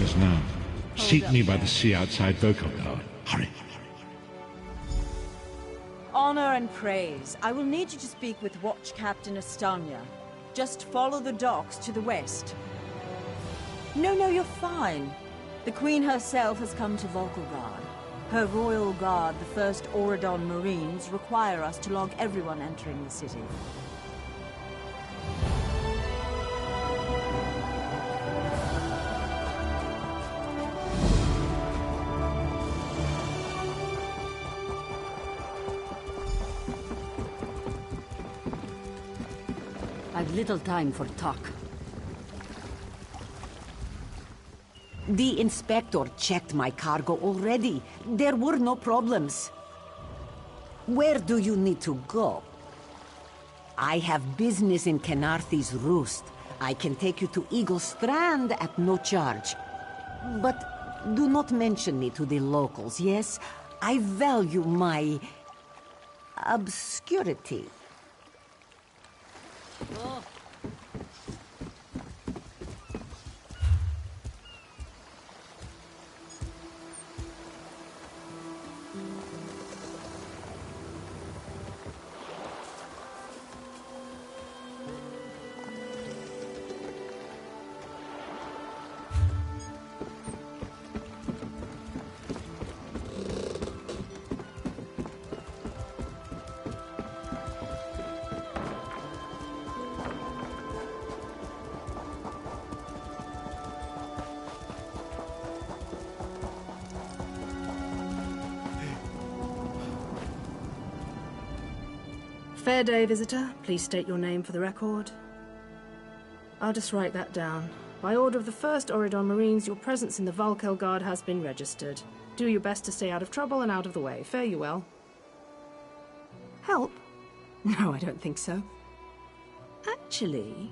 time is now. Seat up me by there. the sea outside Vokelgard. Hurry. Honor and praise. I will need you to speak with Watch Captain Estanya. Just follow the docks to the west. No, you're fine. The Queen herself has come to Vokelgard. Her royal guard, the 1st Auridon Marines, require us to log everyone entering the city. I've little time for talk. The inspector checked my cargo already. There were no problems. Where do you need to go? I have business in Kenarthi's Roost. I can take you to Eagle Strand at no charge. But do not mention me to the locals, yes? I value my obscurity. Oh. Fair day, visitor. Please state your name for the record. I'll just write that down. By order of the 1st Auridon Marines, your presence in the Vokelgard has been registered. Do your best to stay out of trouble and out of the way. Fare you well. Help? No, I don't think so. Actually,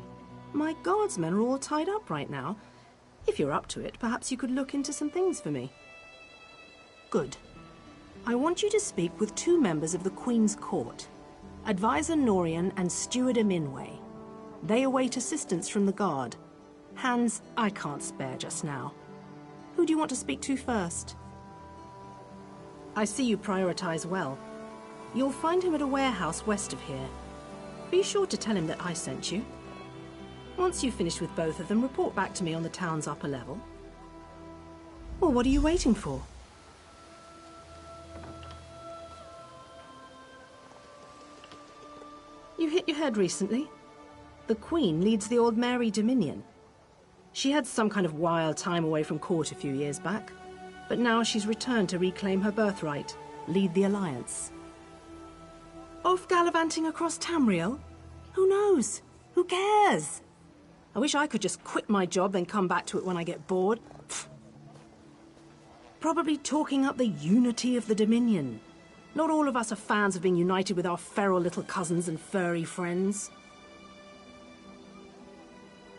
my guardsmen are all tied up right now. If you're up to it, perhaps you could look into some things for me. Good. I want you to speak with 2 members of the Queen's Court. Advisor Norian and Steward Aminway. They await assistance from the guard. Hands I can't spare just now. Who do you want to speak to first? I see you prioritize well. You'll find him at a warehouse west of here. Be sure to tell him that I sent you. Once you've finished with both of them, report back to me on the town's upper level. Well, what are you waiting for? You hit your head recently? The Queen leads the Old Mary Dominion. She had some kind of wild time away from court a few years back, but now she's returned to reclaim her birthright, lead the Alliance. Off gallivanting across Tamriel? Who knows? Who cares? I wish I could just quit my job, then come back to it when I get bored. Pfft. Probably talking up the unity of the Dominion. Not all of us are fans of being united with our feral little cousins and furry friends.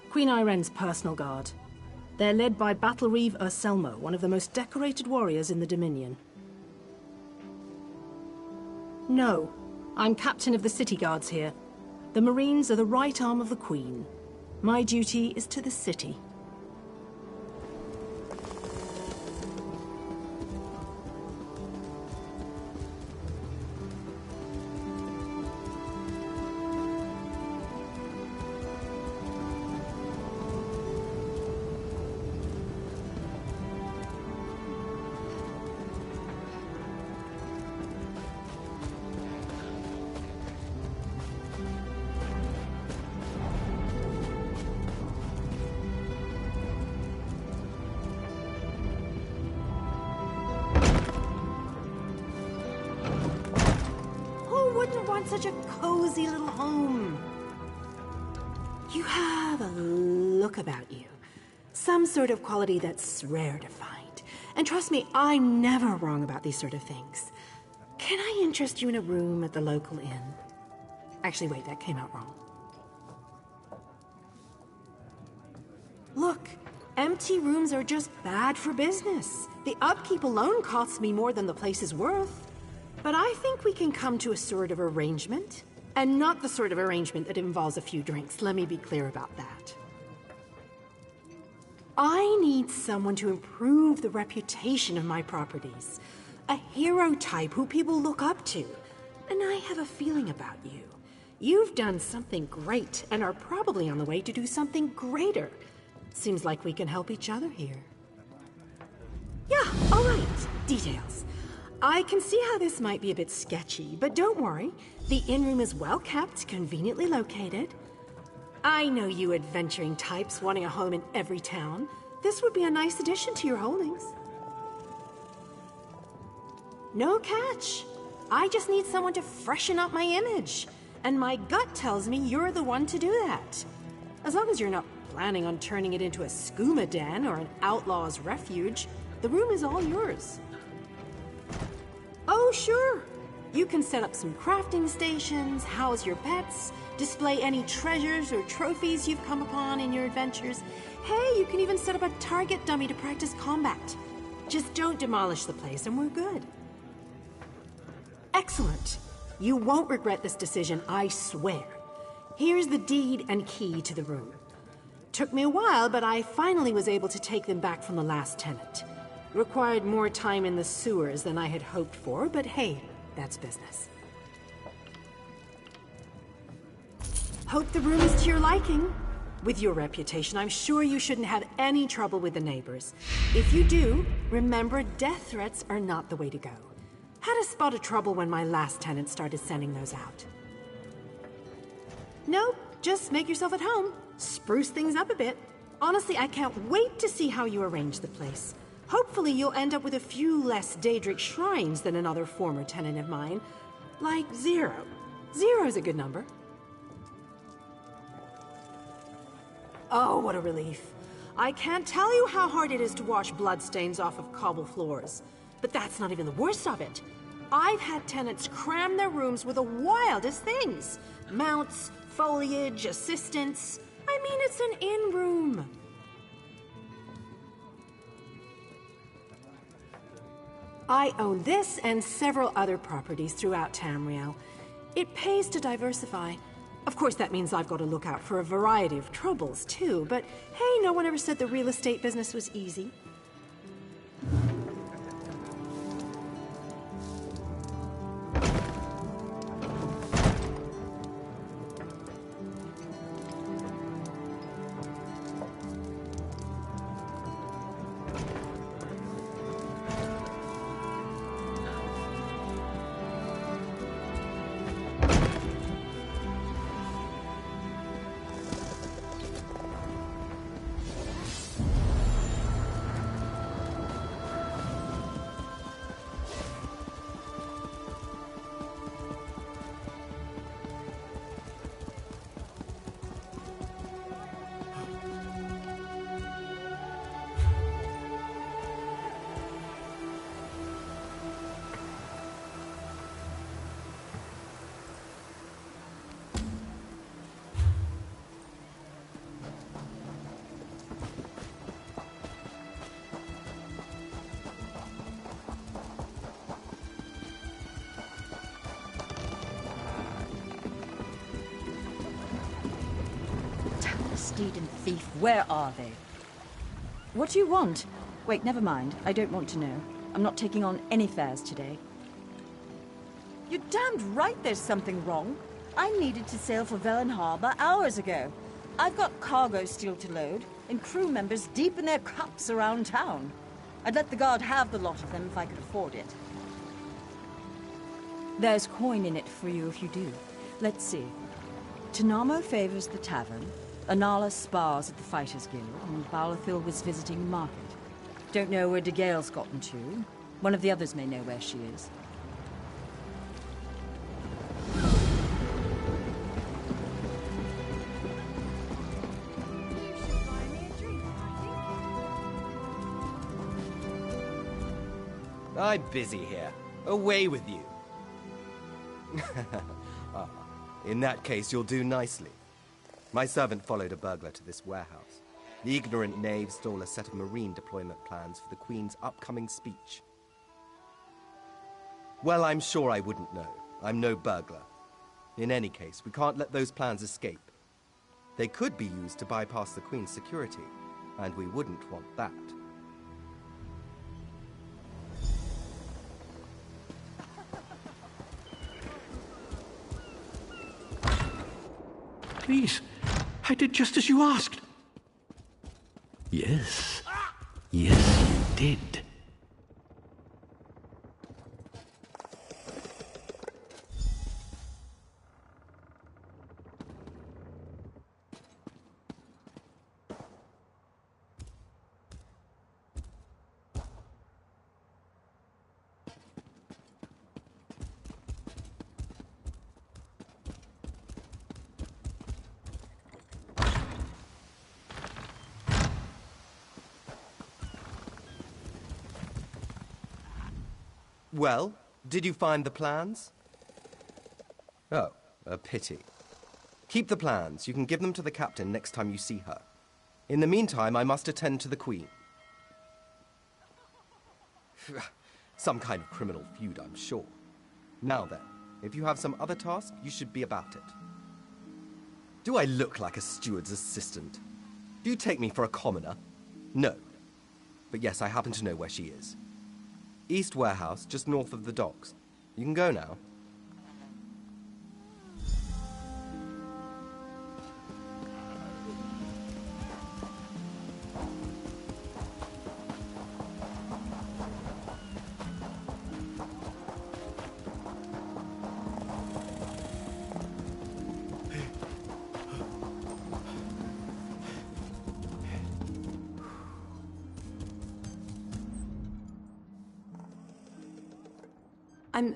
Queen Irene's personal guard. They're led by Battle Reeve Urselmo, one of the most decorated warriors in the Dominion. No, I'm captain of the city guards here. The Marines are the right arm of the Queen. My duty is to the city. Such a cozy little home. You have a look about you. Some sort of quality that's rare to find. And trust me, I'm never wrong about these sort of things. Can I interest you in a room at the local inn? Actually, wait, that came out wrong. Look, empty rooms are just bad for business. The upkeep alone costs me more than the place is worth. But I think we can come to a sort of arrangement. And not the sort of arrangement that involves a few drinks. Let me be clear about that. I need someone to improve the reputation of my properties. A hero type who people look up to. And I have a feeling about you. You've done something great and are probably on the way to do something greater. Seems like we can help each other here. Yeah, all right. Details. I can see how this might be a bit sketchy, but don't worry. The inn-room is well kept, conveniently located. I know you adventuring types wanting a home in every town. This would be a nice addition to your holdings. No catch. I just need someone to freshen up my image. And my gut tells me you're the one to do that. As long as you're not planning on turning it into a skooma den or an outlaw's refuge, the room is all yours. Oh, sure. You can set up some crafting stations, house your pets, display any treasures or trophies you've come upon in your adventures. Hey, you can even set up a target dummy to practice combat. Just don't demolish the place and we're good. Excellent. You won't regret this decision, I swear. Here's the deed and key to the room. Took me a while, but I finally was able to take them back from the last tenant. Required more time in the sewers than I had hoped for, but hey, that's business. Hope the room is to your liking. With your reputation, I'm sure you shouldn't have any trouble with the neighbors. If you do, remember death threats are not the way to go. Had a spot of trouble when my last tenant started sending those out. Nope, just make yourself at home. Spruce things up a bit. Honestly, I can't wait to see how you arrange the place. Hopefully you'll end up with a few less Daedric shrines than another former tenant of mine. Like 0. 0's a good number. Oh, what a relief. I can't tell you how hard it is to wash bloodstains off of cobble floors. But that's not even the worst of it. I've had tenants cram their rooms with the wildest things. Mounts, foliage, assistants. I mean, it's an inn room. I own this and several other properties throughout Tamriel. It pays to diversify. Of course, that means I've got to look out for a variety of troubles, too. But hey, no one ever said the real estate business was easy. Steed and thief, where are they? What do you want? Wait, never mind. I don't want to know. I'm not taking on any fares today. You're damned right there's something wrong. I needed to sail for Velen Harbor hours ago. I've got cargo still to load, and crew members deep in their cups around town. I'd let the guard have the lot of them if I could afford it. There's coin in it for you if you do. Let's see. Tanamo favors the tavern. Anala spars at the Fighters Guild, and Balathil was visiting the market. Don't know where De Gale's gotten to. One of the others may know where she is. I'm busy here. Away with you. In that case, you'll do nicely. My servant followed a burglar to this warehouse. The ignorant knave stole a set of marine deployment plans for the Queen's upcoming speech. Well, I'm sure I wouldn't know. I'm no burglar. In any case, we can't let those plans escape. They could be used to bypass the Queen's security. And we wouldn't want that. Please, I did just as you asked. Yes. Yes, you did. Well, did you find the plans? Oh, a pity. Keep the plans. You can give them to the captain next time you see her. In the meantime, I must attend to the Queen. Some kind of criminal feud, I'm sure. Now then, if you have some other task, you should be about it. Do I look like a steward's assistant? Do you take me for a commoner? No. But yes, I happen to know where she is. East Warehouse, just north of the docks. You can go now.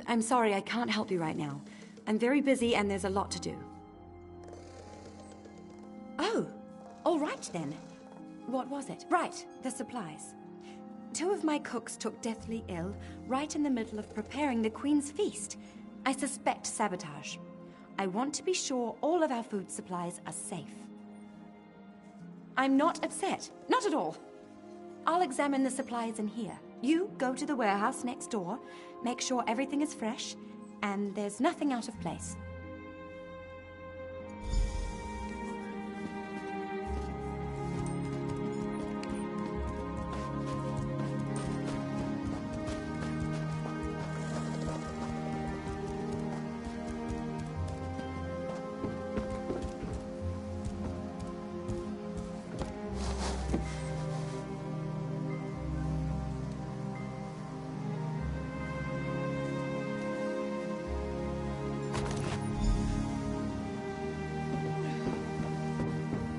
I'm sorry, I can't help you right now. I'm very busy and there's a lot to do. Oh, all right then. What was it? Right, the supplies. 2 of my cooks took deathly ill right in the middle of preparing the Queen's feast. I suspect sabotage. I want to be sure all of our food supplies are safe. I'm not upset. Not at all. I'll examine the supplies in here. You go to the warehouse next door, make sure everything is fresh, and there's nothing out of place.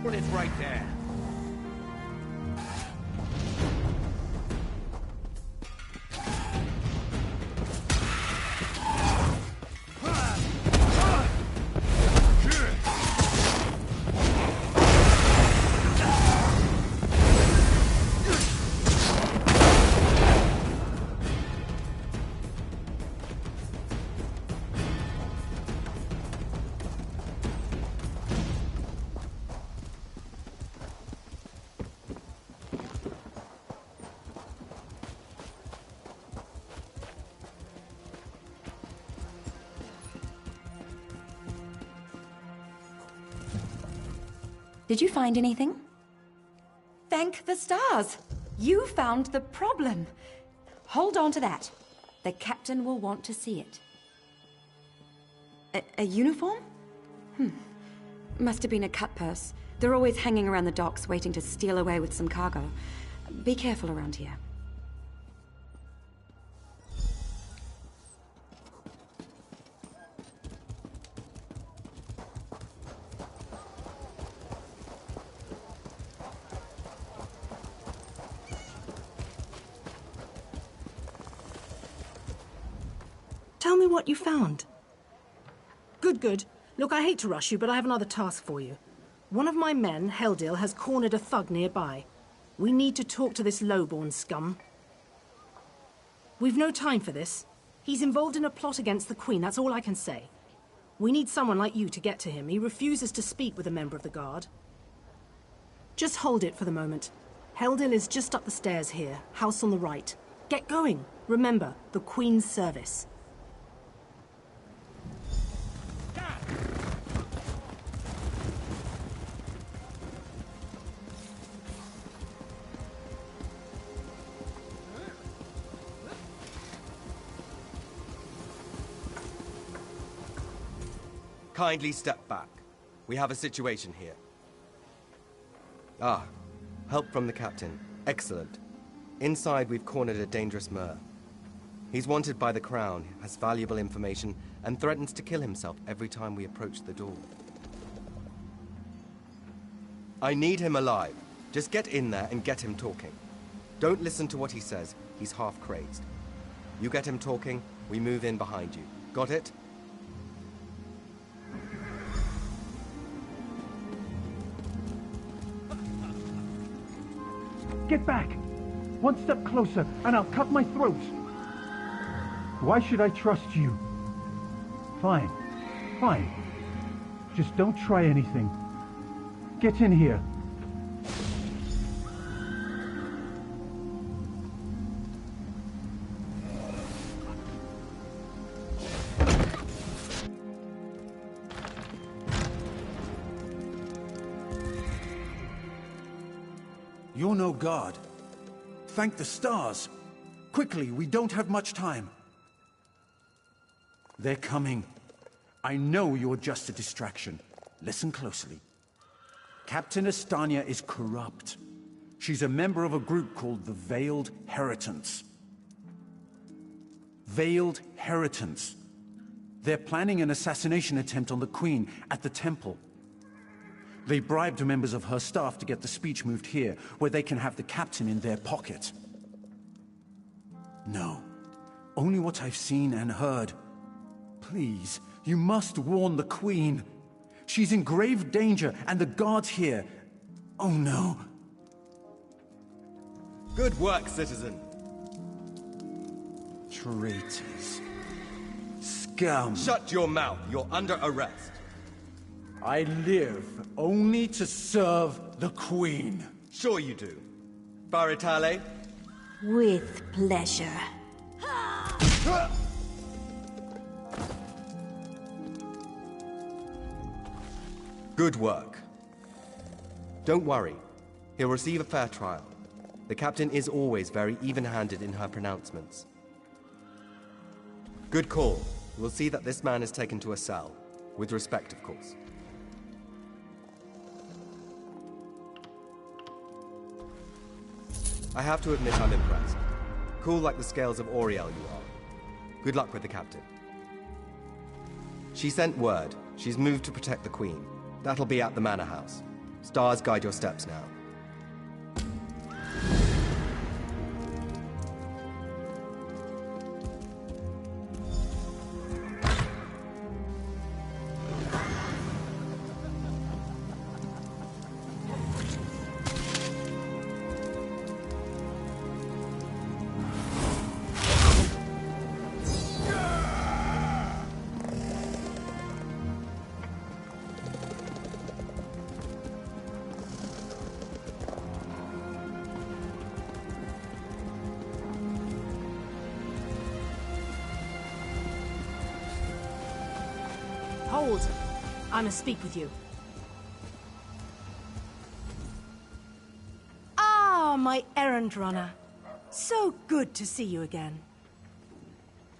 Well, it's right there. Did you find anything? Thank the stars! You found the problem! Hold on to that. The captain will want to see it. A uniform? Must have been a cut purse. They're always hanging around the docks waiting to steal away with some cargo. Be careful around here. Tell me what you found. Good. Look, I hate to rush you, but I have another task for you. One of my men, Heldil, has cornered a thug nearby. We need to talk to this lowborn scum. We've no time for this. He's involved in a plot against the Queen, that's all I can say. We need someone like you to get to him. He refuses to speak with a member of the guard. Just hold it for the moment. Heldil is just up the stairs here, house on the right. Get going. Remember, the Queen's service. Kindly step back. We have a situation here. Ah, help from the captain. Excellent. Inside, we've cornered a dangerous Mer. He's wanted by the Crown, has valuable information, and threatens to kill himself every time we approach the door. I need him alive. Just get in there and get him talking. Don't listen to what he says. He's half crazed. You get him talking, we move in behind you. Got it? Get back! One step closer, and I'll cut my throat! Why should I trust you? Fine. Fine. Just don't try anything. Get in here. You're no god. Thank the stars. Quickly, we don't have much time. They're coming. I know you're just a distraction. Listen closely. Captain Estania is corrupt. She's a member of a group called the Veiled Heritants. Veiled Heritants. They're planning an assassination attempt on the Queen at the temple. They bribed members of her staff to get the speech moved here, where they can have the captain in their pocket. No. Only what I've seen and heard. Please, you must warn the Queen. She's in grave danger, and the guards here... Oh no. Good work, citizen. Traitors. Scum. Shut your mouth. You're under arrest. I live only to serve the Queen. Sure you do. Baritale? With pleasure. Good work. Don't worry. He'll receive a fair trial. The captain is always very even-handed in her pronouncements. Good call. We'll see that this man is taken to a cell. With respect, of course. I have to admit I'm impressed. Cool like the scales of Auriel you are. Good luck with the captain. She sent word. She's moved to protect the Queen. That'll be at the Manor House. Stars guide your steps now. Hold. I must speak with you. Ah, my errand runner. So good to see you again.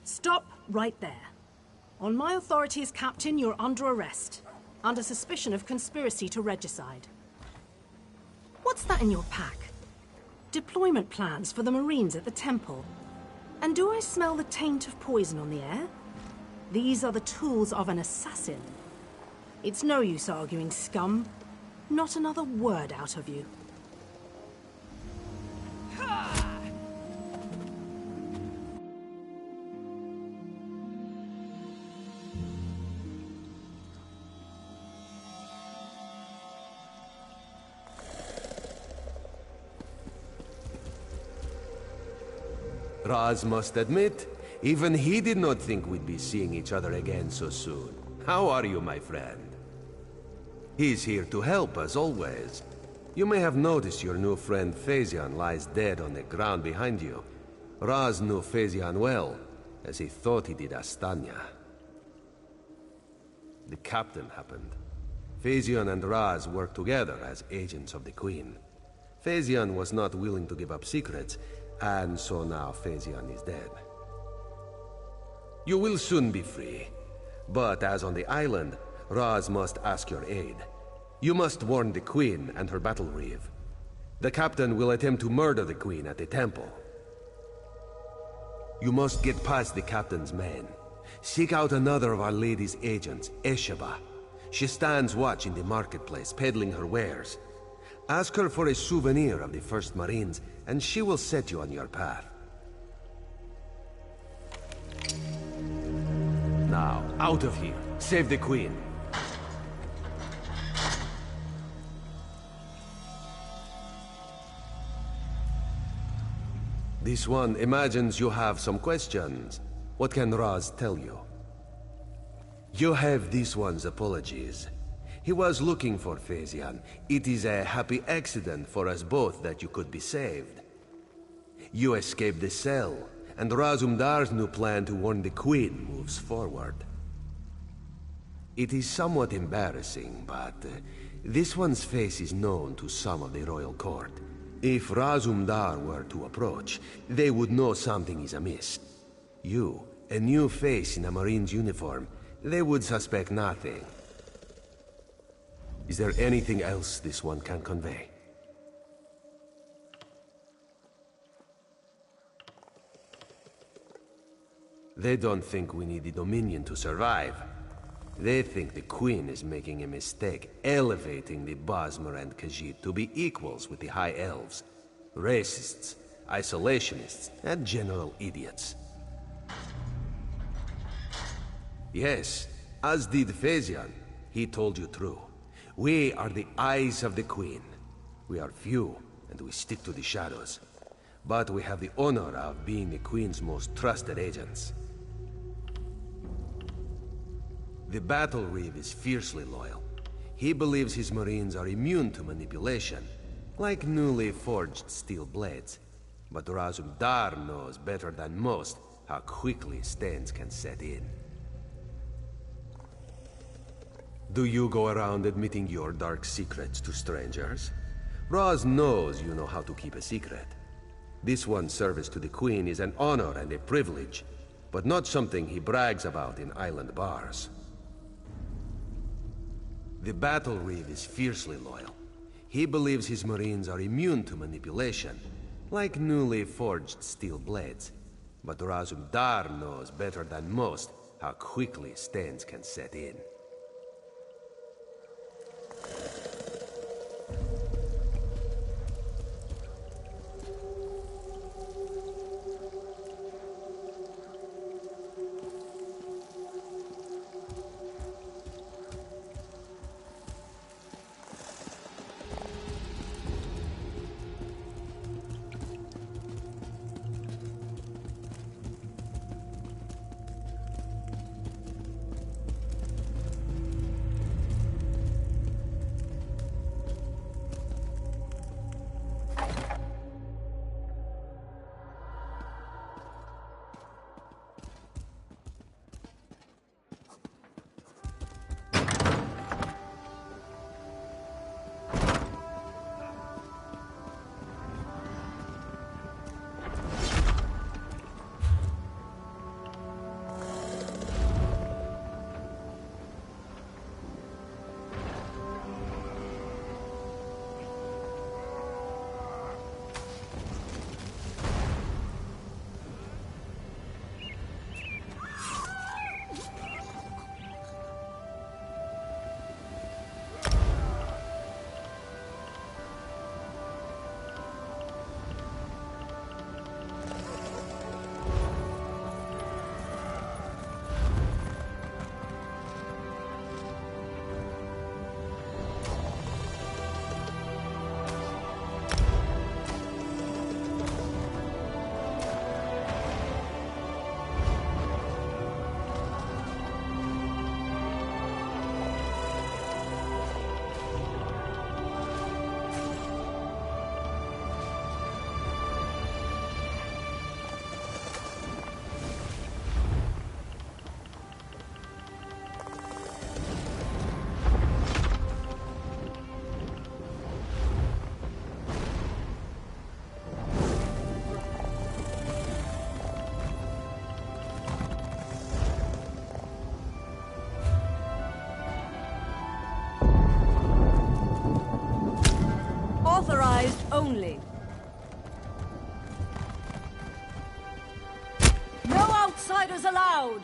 Stop right there. On my authority as captain, you're under arrest. Under suspicion of conspiracy to regicide. What's that in your pack? Deployment plans for the Marines at the temple. And do I smell the taint of poison on the air? These are the tools of an assassin. It's no use arguing, scum. Not another word out of you. Raz must admit, even he did not think we'd be seeing each other again so soon. How are you, my friend? He's here to help, as always. You may have noticed your new friend Phaezion lies dead on the ground behind you. Raz knew Phaezion well, as he thought he did Astanya. The captain happened. Phaezion and Raz worked together as agents of the Queen. Phaezion was not willing to give up secrets, and so now Phaezion is dead. You will soon be free. But as on the island, Raz must ask your aid. You must warn the Queen and her battle reeve. The captain will attempt to murder the Queen at the temple. You must get past the captain's men. Seek out another of Our Lady's agents, Esheba. She stands watch in the marketplace, peddling her wares. Ask her for a souvenir of the First Marines, and she will set you on your path. Now, out of here. Save the Queen. This one imagines you have some questions. What can Raz tell you? You have this one's apologies. He was looking for Phaesian. It is a happy accident for us both that you could be saved. You escaped the cell, and Razumdar's new plan to warn the Queen moves forward. It is somewhat embarrassing, but this one's face is known to some of the royal court. If Razumdar were to approach, they would know something is amiss. You, a new face in a Marine's uniform, they would suspect nothing. Is there anything else this one can convey? They don't think we need the Dominion to survive. They think the Queen is making a mistake, elevating the Bosmer and Khajiit to be equals with the High Elves. Racists, isolationists, and general idiots. Yes, as did Phaesian. He told you true. We are the eyes of the Queen. We are few, and we stick to the shadows. But we have the honor of being the Queen's most trusted agents. The battle reeve is fiercely loyal. He believes his Marines are immune to manipulation, like newly forged steel blades. But Razumdar knows better than most how quickly stains can set in. Do you go around admitting your dark secrets to strangers? Raz knows you know how to keep a secret. This one's service to the Queen is an honor and a privilege, but not something he brags about in island bars. The battle reeve is fiercely loyal. He believes his Marines are immune to manipulation, like newly forged steel blades. But Razumdar knows better than most how quickly stains can set in. Authorized only. No outsiders allowed!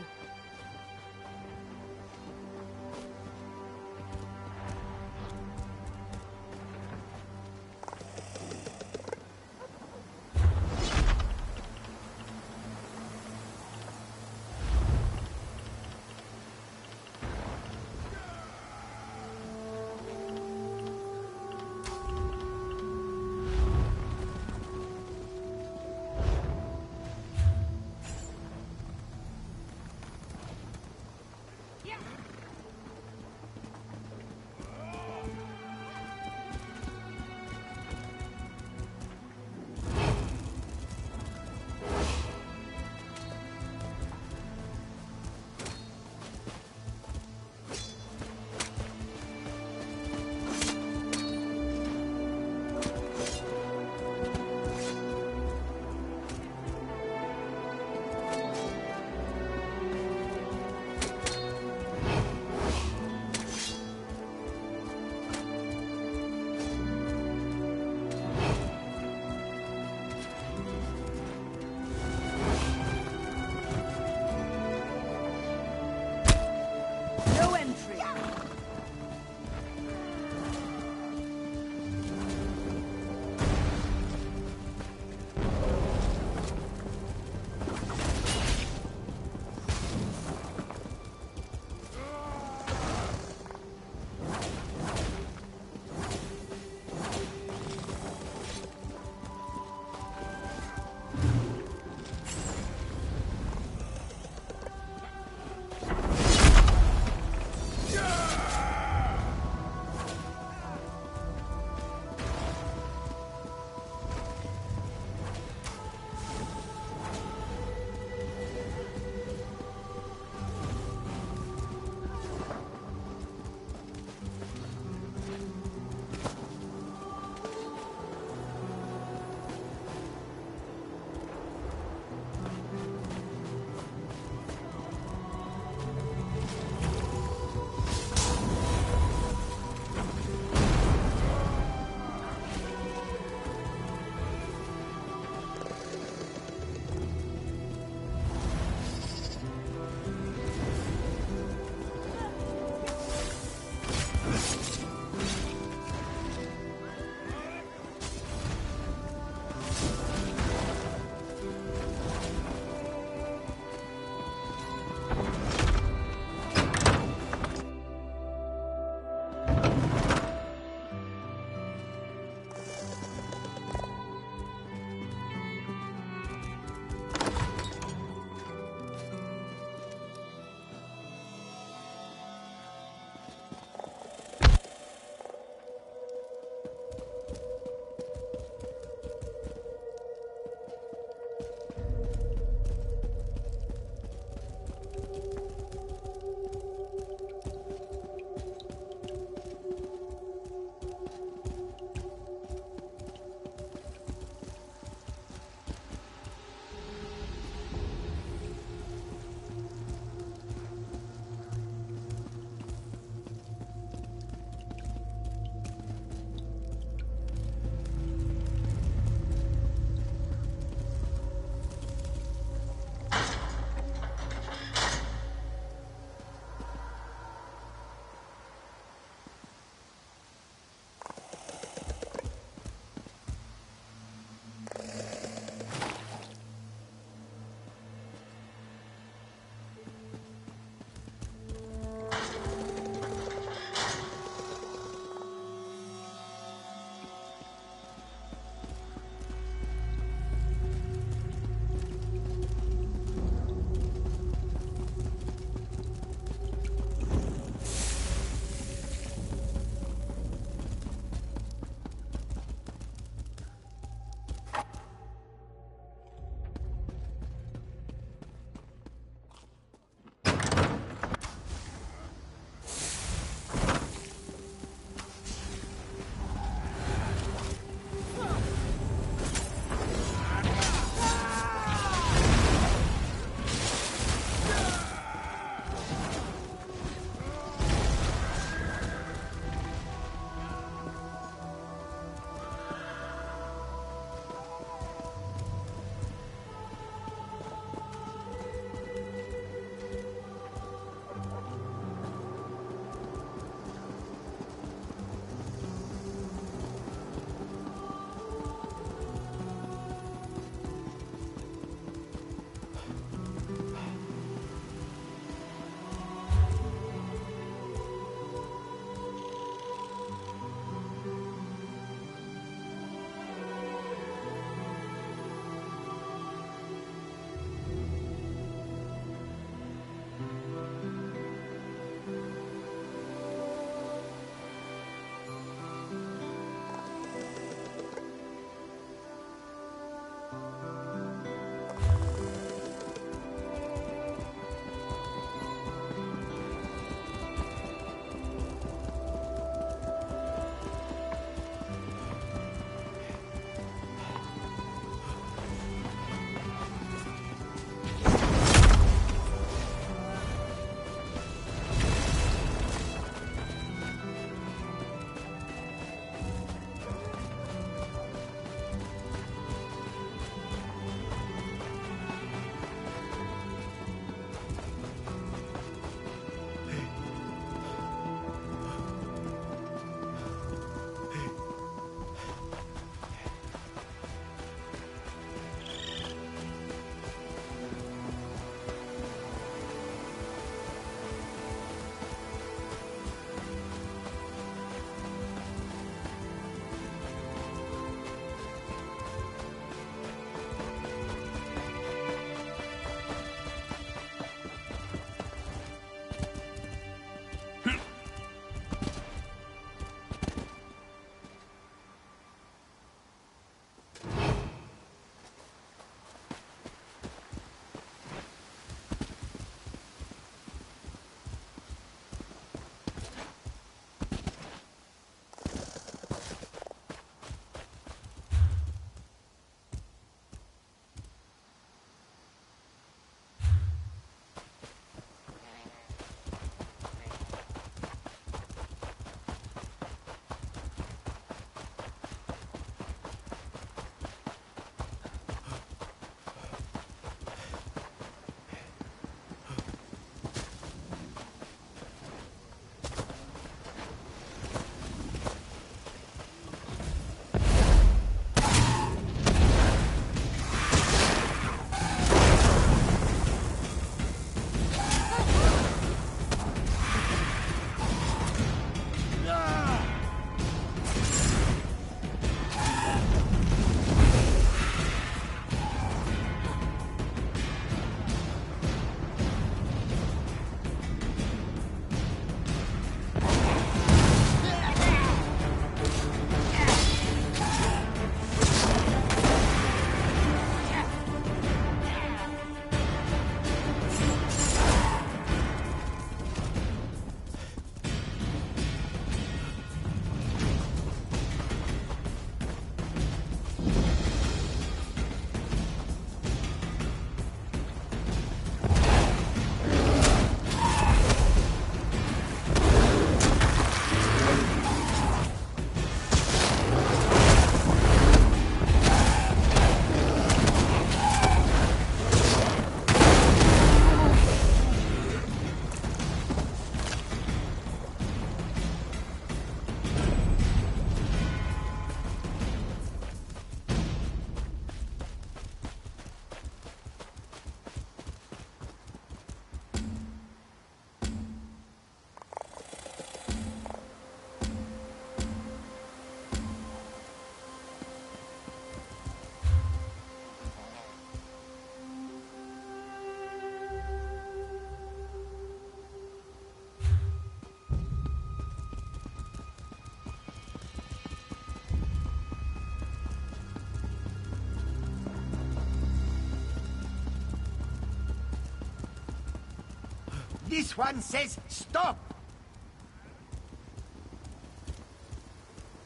This one says stop!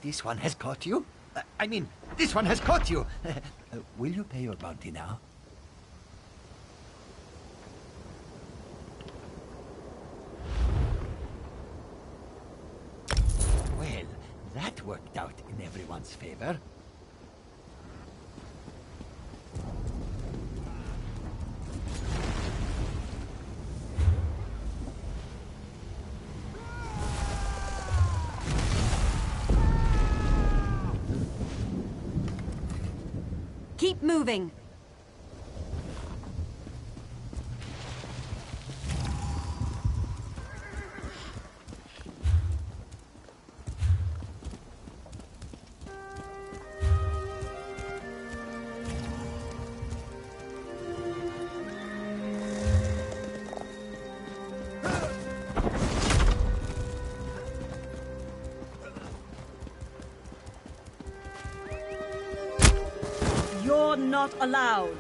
This one has caught you? I mean, this one has caught you! Will you pay your bounty now? Well, that worked out in everyone's favor. Keep moving. You're not allowed.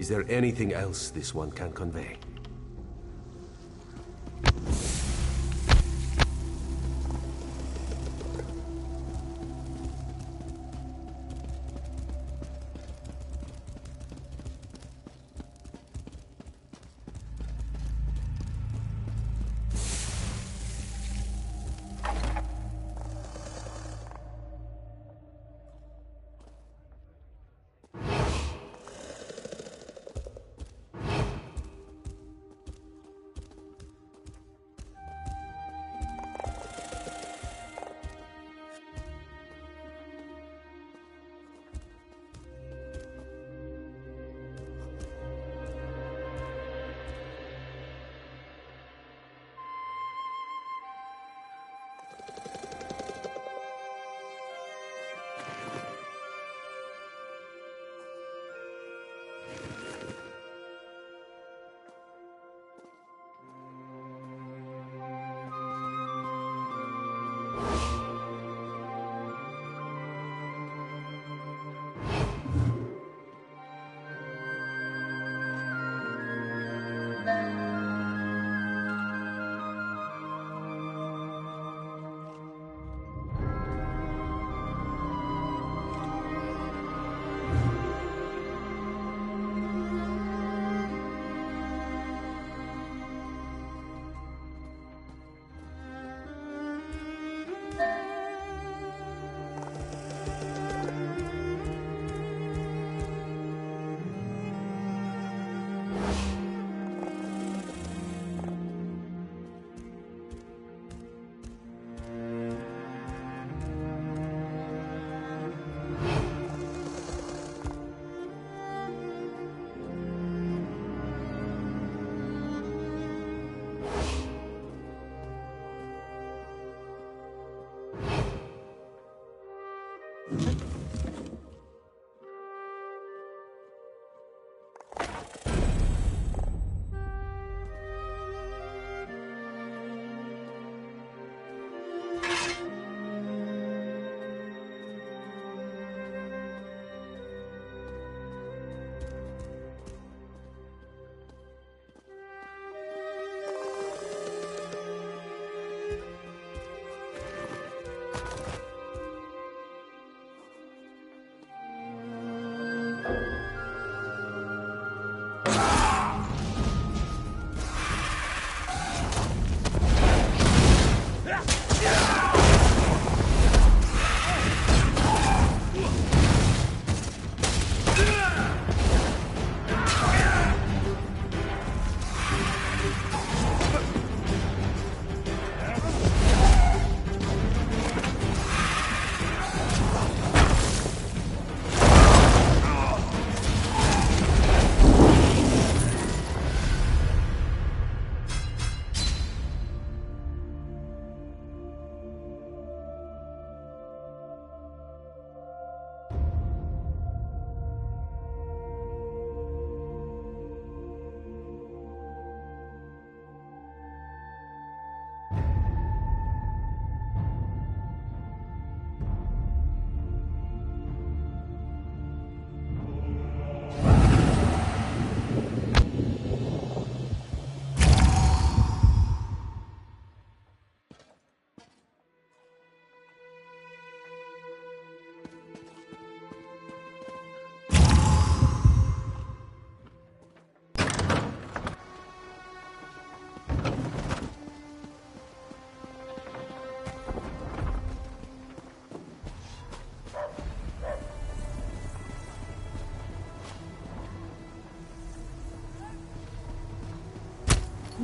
Is there anything else this one can convey?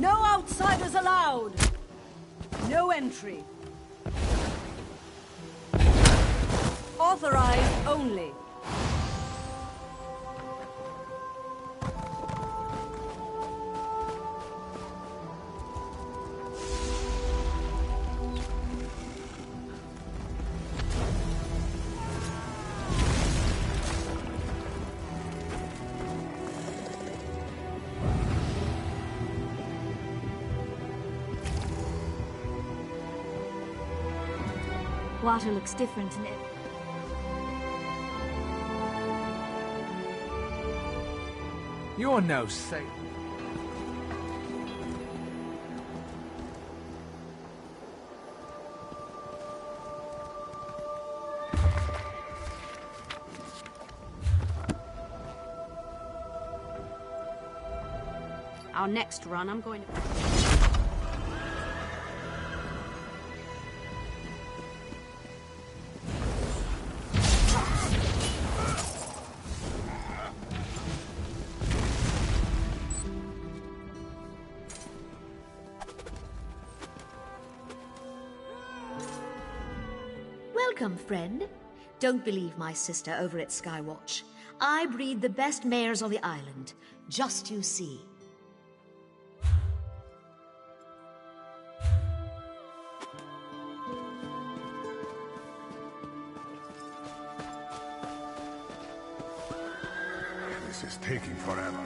No outsiders allowed! No entry. Authorized only. Water looks different in it. You're no saint. Our next run, I'm going to... Welcome, friend. Don't believe my sister over at Skywatch. I breed the best mares on the island. Just you see. This is taking forever.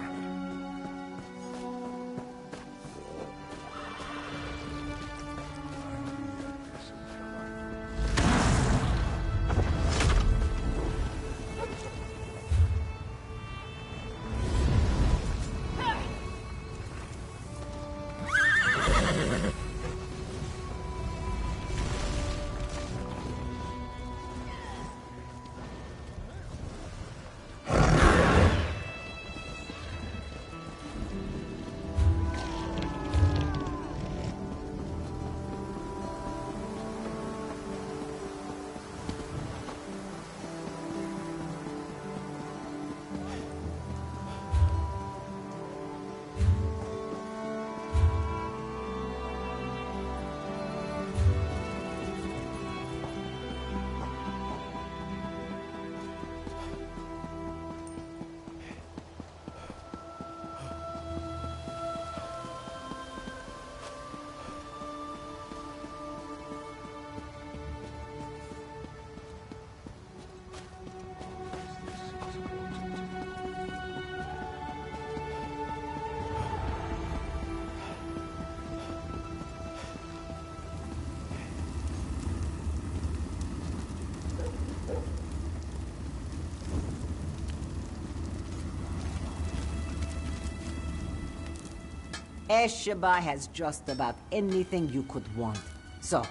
Esheba has just about anything you could want. So,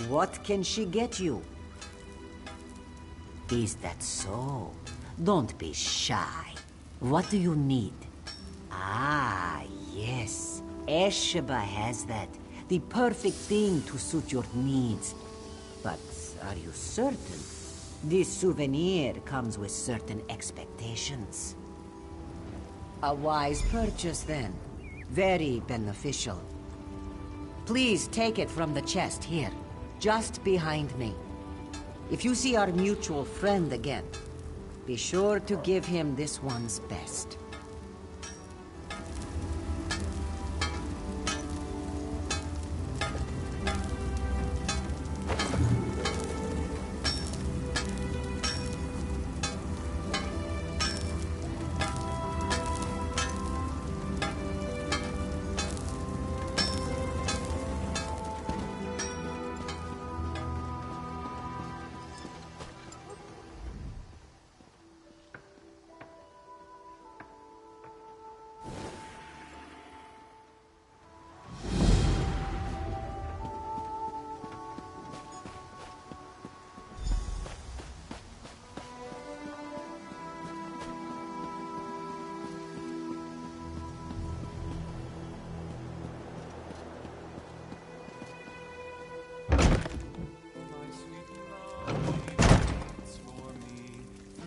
what can she get you? Is that so? Don't be shy. What do you need? Ah, yes. Esheba has that. The perfect thing to suit your needs. But are you certain? This souvenir comes with certain expectations. A wise purchase, then. Very beneficial. Please take it from the chest here, just behind me. If you see our mutual friend again, be sure to give him this one's best.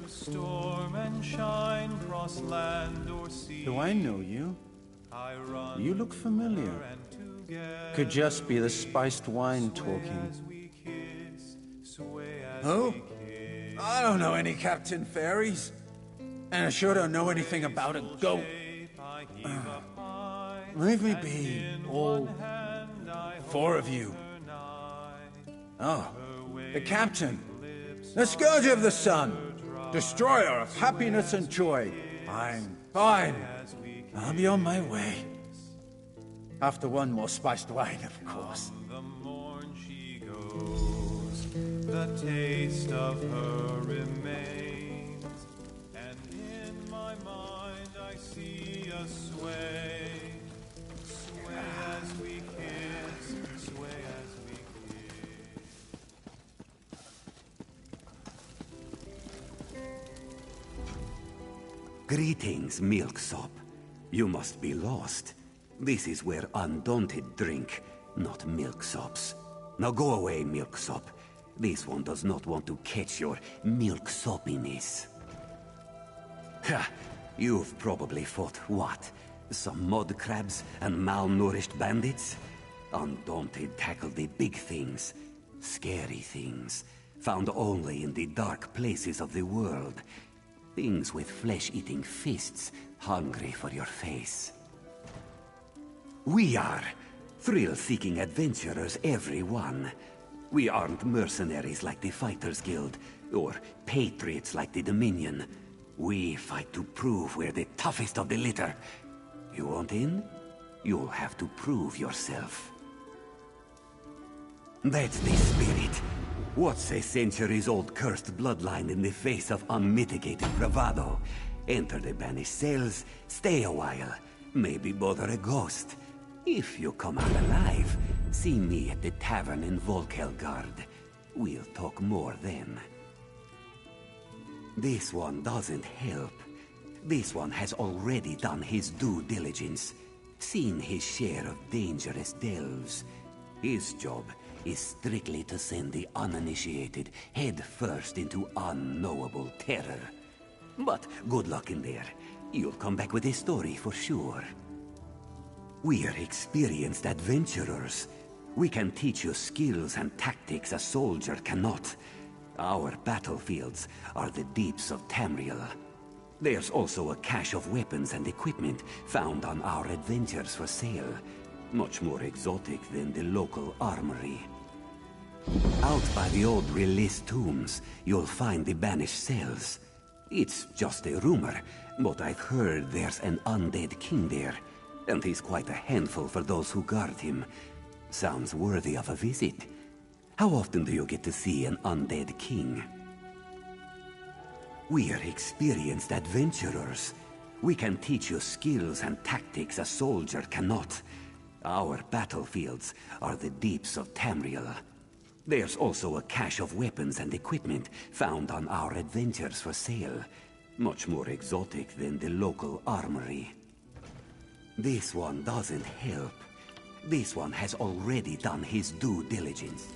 Storm and shine, cross land or sea. Do I know you? You look familiar. Could just be the spiced wine talking. Who? I don't know any Captain Fairies. And I sure don't know anything about a goat. Leave me be, all 4 of you. Oh, the Captain. The Scourge of the Sun. Destroyer of happiness and joy. Fine. I'll be on my way. After one more spiced wine, of course. The taste of her remains, and in my mind I see a sway, sway as we kiss, sway as we kiss. Greetings, Milksop. You must be lost. This is where Undaunted drink, not Milksops. Now go away, Milksop. This one does not want to catch your milksopiness. Ha! You've probably fought what? Some mud crabs and malnourished bandits? Undaunted tackle the big things. Scary things. Found only in the dark places of the world. Things with flesh-eating fists, hungry for your face. We are thrill-seeking adventurers, every one. We aren't mercenaries like the Fighters Guild, or patriots like the Dominion. We fight to prove we're the toughest of the litter. You want in? You'll have to prove yourself. That's the spirit. What's a centuries-old cursed bloodline in the face of unmitigated bravado? Enter the banished cells, stay a while, maybe bother a ghost. If you come out alive, see me at the tavern in Volkelgard. We'll talk more then. This one doesn't help. This one has already done his due diligence, seen his share of dangerous delves. His job is strictly to send the uninitiated head first into unknowable terror. But good luck in there. You'll come back with a story for sure. We're experienced adventurers. We can teach you skills and tactics a soldier cannot. Our battlefields are the deeps of Tamriel. There's also a cache of weapons and equipment found on our adventures for sale. Much more exotic than the local armory. Out by the old Release tombs, you'll find the banished cells. It's just a rumor, but I've heard there's an undead king there. And he's quite a handful for those who guard him. Sounds worthy of a visit. How often do you get to see an undead king? We're experienced adventurers. We can teach you skills and tactics a soldier cannot. Our battlefields are the deeps of Tamriel. There's also a cache of weapons and equipment found on our adventures for sale. Much more exotic than the local armory. This one doesn't help. This one has already done his due diligence.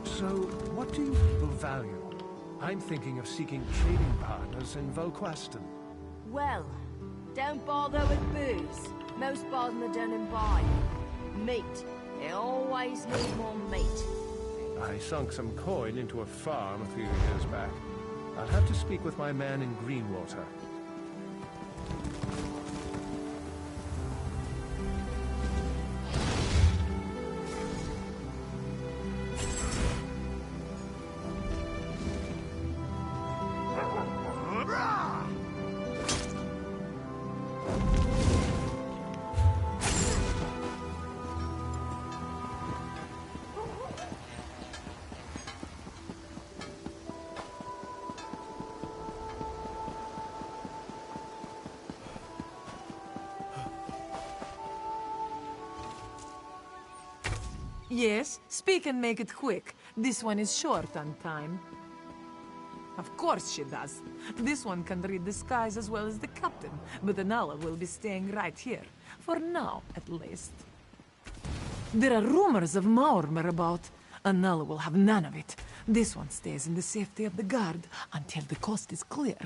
So, what do you people value? I'm thinking of seeking trading partners in Volquaston. Well, don't bother with booze. Most bartenders don't imbibe. Meat. They always need more meat. I sunk some coin into a farm a few years back. I'll have to speak with my man in Greenwater. Yes, speak and make it quick. This one is short on time. Of course she does. This one can read the skies as well as the captain, but Anala will be staying right here. For now, at least. There are rumors of Maormer about. Anala will have none of it. This one stays in the safety of the guard until the coast is clear.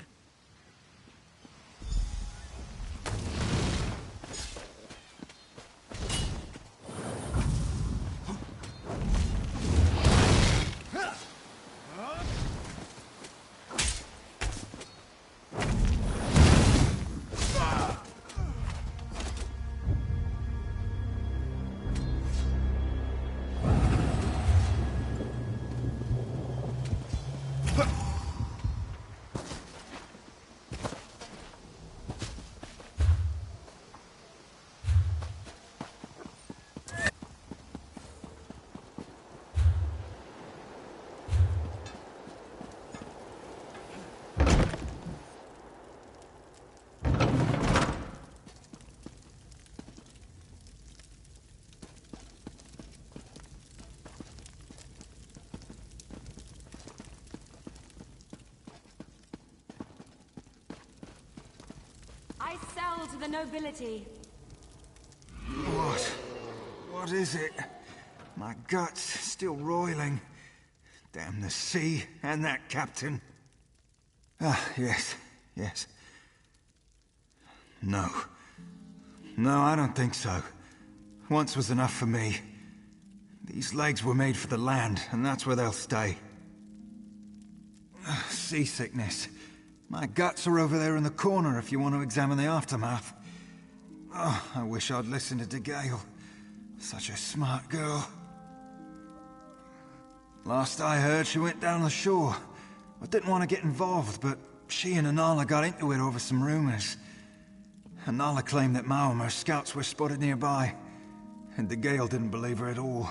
I sell to the nobility. What? What is it? My gut's still roiling. Damn the sea and that captain. Ah, yes, yes. No. No, I don't think so. Once was enough for me. These legs were made for the land, and that's where they'll stay. Seasickness. My guts are over there in the corner if you want to examine the aftermath. Oh, I wish I'd listened to Gale. Such a smart girl. Last I heard, she went down the shore. I didn't want to get involved, but she and Anala got into it over some rumors. Anala claimed that Maormer's scouts were spotted nearby, and the Gale didn't believe her at all.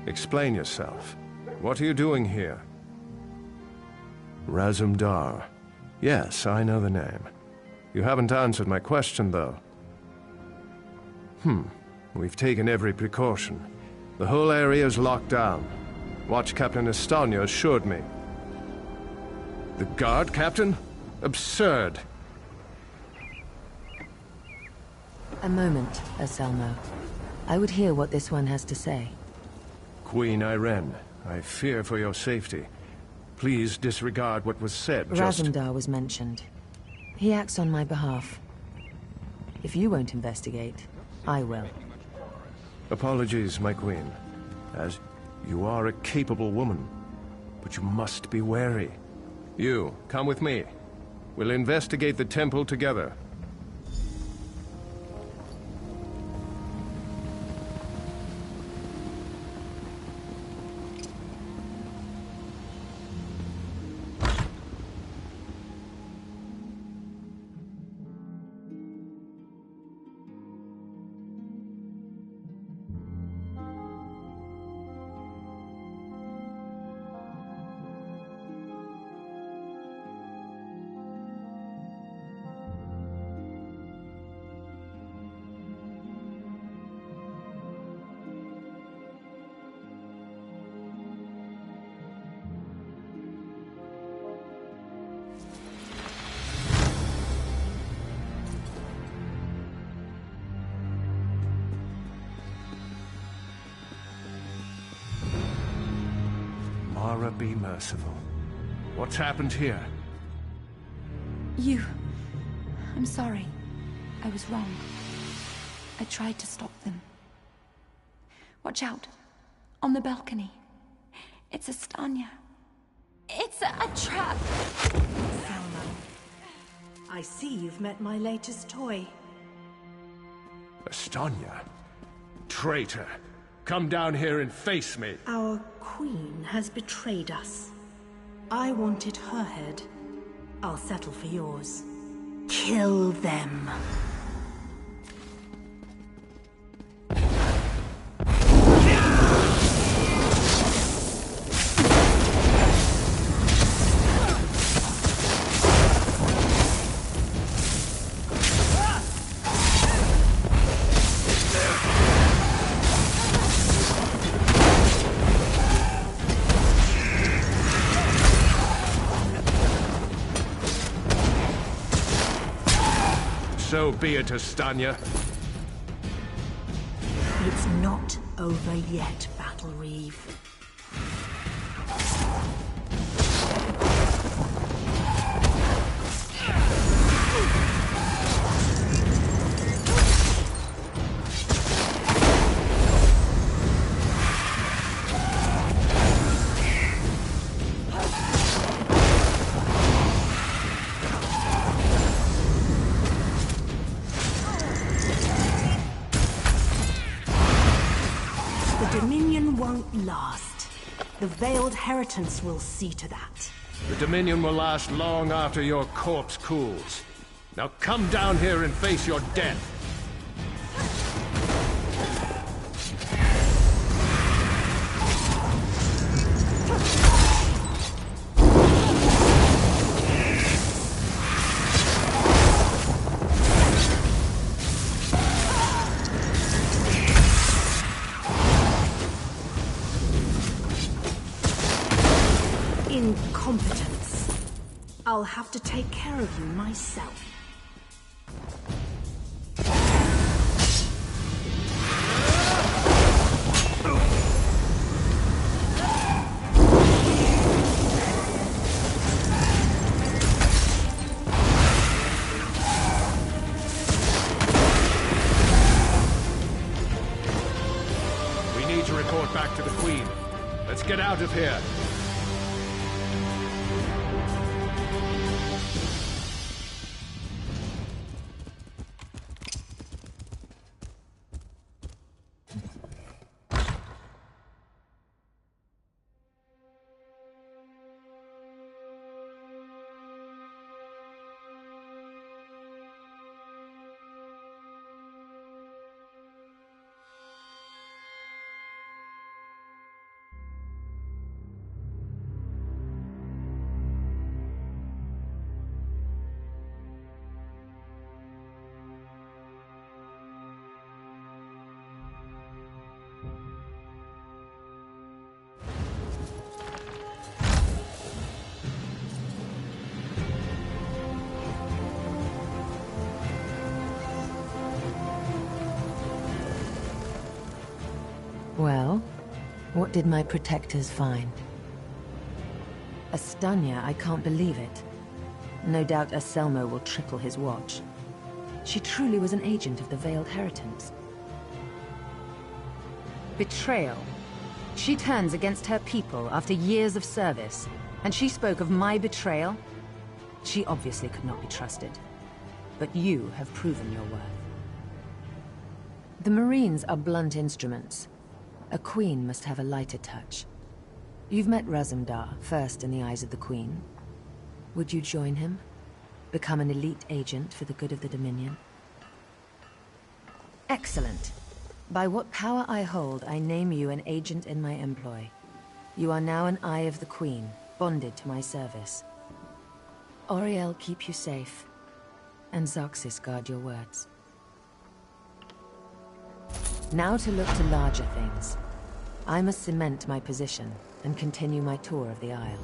Explain yourself. What are you doing here? Razumdar. Yes, I know the name. You haven't answered my question, though. We've taken every precaution. The whole area is locked down. Watch Captain Estanya assured me. The guard, Captain? Absurd. A moment, Anselmo. I would hear what this one has to say. Queen Irene, I fear for your safety. Please disregard what was said. Razumdar was mentioned. He acts on my behalf. If you won't investigate, I will. Apologies, my queen, as you are a capable woman, but you must be wary. You, come with me. We'll investigate the temple together. Emperor be merciful. What's happened here? I'm sorry. I was wrong. I tried to stop them. Watch out. On the balcony. It's Estanya. It's a trap! Salmo, I see you've met my latest toy. Estanya? Traitor! Come down here and face me! Our queen has betrayed us. I wanted her head. I'll settle for yours. Kill them. So be it, Estanya. It's not over yet, Battle Reeve. Last. The Veiled Heritance will see to that. The Dominion will last long after your corpse cools. Now come down here and face your death. Incompetence. I'll have to take care of you myself. We need to report back to the Queen. Let's get out of here. Well, what did my protectors find? Estanya, I can't believe it. No doubt Anselmo will triple his watch. She truly was an agent of the Veiled Heritance. Betrayal. She turns against her people after years of service, and she spoke of my betrayal? She obviously could not be trusted. But you have proven your worth. The Marines are blunt instruments. A queen must have a lighter touch. You've met Razumdar, first in the eyes of the Queen. Would you join him? Become an elite agent for the good of the Dominion? Excellent. By what power I hold, I name you an agent in my employ. You are now an Eye of the Queen, bonded to my service. Oriel keep you safe, and Zoxis guard your words. Now to look to larger things. I must cement my position and continue my tour of the Isle.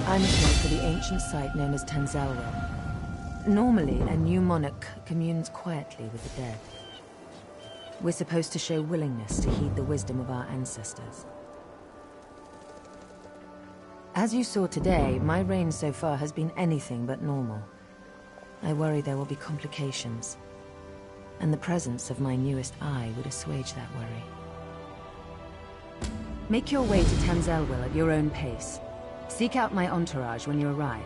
I must make for the ancient site known as Tanzelwell. Normally, a new monarch communes quietly with the dead. We're supposed to show willingness to heed the wisdom of our ancestors. As you saw today, my reign so far has been anything but normal. I worry there will be complications, and the presence of my newest eye would assuage that worry. Make your way to Tanzelwil at your own pace. Seek out my entourage when you arrive.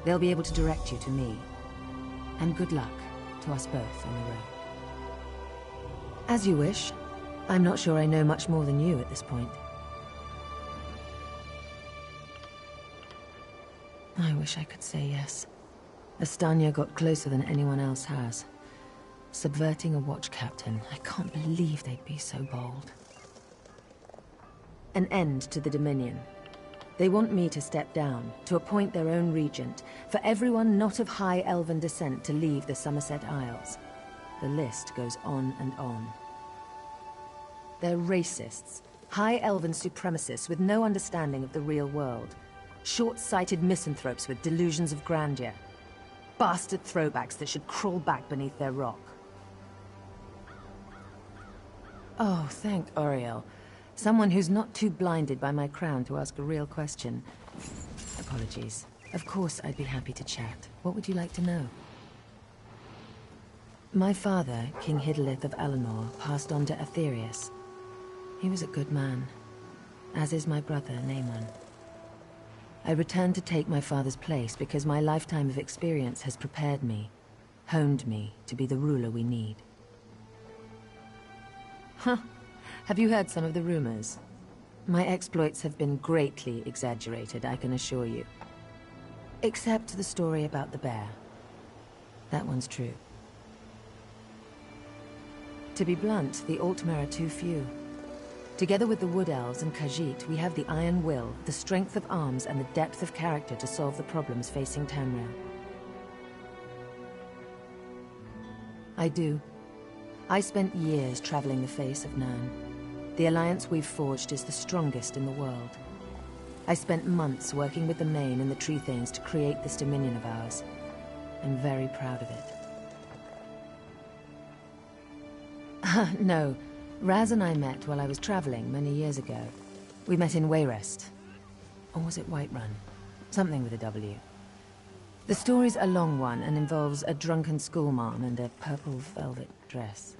They'll be able to direct you to me. And good luck to us both on the road. As you wish. I'm not sure I know much more than you at this point. I wish I could say yes. Estanya got closer than anyone else has. Subverting a watch captain. I can't believe they'd be so bold. An end to the Dominion. They want me to step down, to appoint their own regent, for everyone not of high elven descent to leave the Somerset Isles. The list goes on and on. They're racists, high elven supremacists with no understanding of the real world. Short-sighted misanthropes with delusions of grandeur. Bastard throwbacks that should crawl back beneath their rock. Oh, thank Oriel. Someone who's not too blinded by my crown to ask a real question. Apologies. Of course I'd be happy to chat. What would you like to know? My father, King Hidalith of Alanor, passed on to Aetherius. He was a good man, as is my brother, Naemon. I returned to take my father's place because my lifetime of experience has prepared me, honed me to be the ruler we need. Huh. Have you heard some of the rumors? My exploits have been greatly exaggerated, I can assure you. Except the story about the bear. That one's true. To be blunt, the Altmer are too few. Together with the Wood Elves and Khajiit, we have the iron will, the strength of arms, and the depth of character to solve the problems facing Tamriel. I do. I spent years traveling the face of Nirn. The alliance we've forged is the strongest in the world. I spent months working with the Main and the Tree Things to create this dominion of ours. I'm very proud of it. No. Raz and I met while I was traveling many years ago. We met in Wayrest. Or was it Whiterun? Something with a W. The story's a long one and involves a drunken schoolmarm and a purple velvet dress.